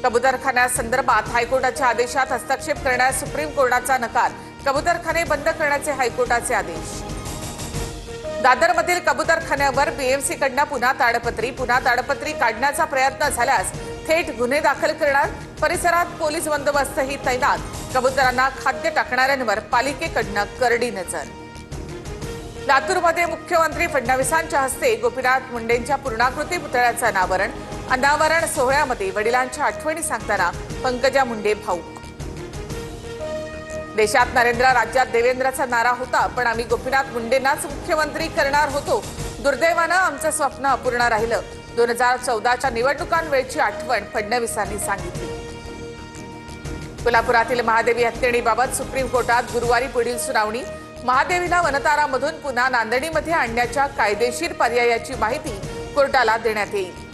कबूतरखान्यासंदर्भात हायकोर्टाच्या आदेशात हस्तक्षेप करण्यास सुप्रीम कोर्टाचा नकार। कबूतरखाने बंद करण्याचे हायकोर्टाचे आदेश। दादरमधील कबूतरखान्यावर बीएमसीकडून पुन्हा ताडपत्री काढण्याचा प्रयत्न झाल्यास थेट गुन्हे दाखल करणार। परिसरात पोलीस बंदोबस्तही तैनात। कबूतरांना खाद्य टाकणाऱ्यांवर पालिकेकडून करडी नजर। लातूरमध्ये मुख्यमंत्री फडणवीसांच्या हस्ते गोपीनाथ मुंडेंच्या पूर्णाकृती पुतळ्याचं अनावरण सोहळ्यामध्ये वडिलांच्या आठवणी सांगताना पंकजा मुंडे भाऊक। देशात नरेंद्र, राज्यात देवेंद्रचा नारा होता, पण आम्ही गोपीनाथ मुंडेंनाच मुख्यमंत्री करणार होतो। दुर्दैवानं आमचं स्वप्न अपूर्ण राहिलं। 2014च्या निवडणुकांवेळची आठवण फडणवीसांनी सांगितली। कोल्हापुरातील महादेवी हत्येबाबत सुप्रीम कोर्टात गुरुवारी पुढील सुनावणी। महादेवीला वनतारामधून पुन्हा नांदणीमध्ये आणण्याच्या कायदेशीर पर्यायाची माहिती कोर्टाला देण्यात येईल।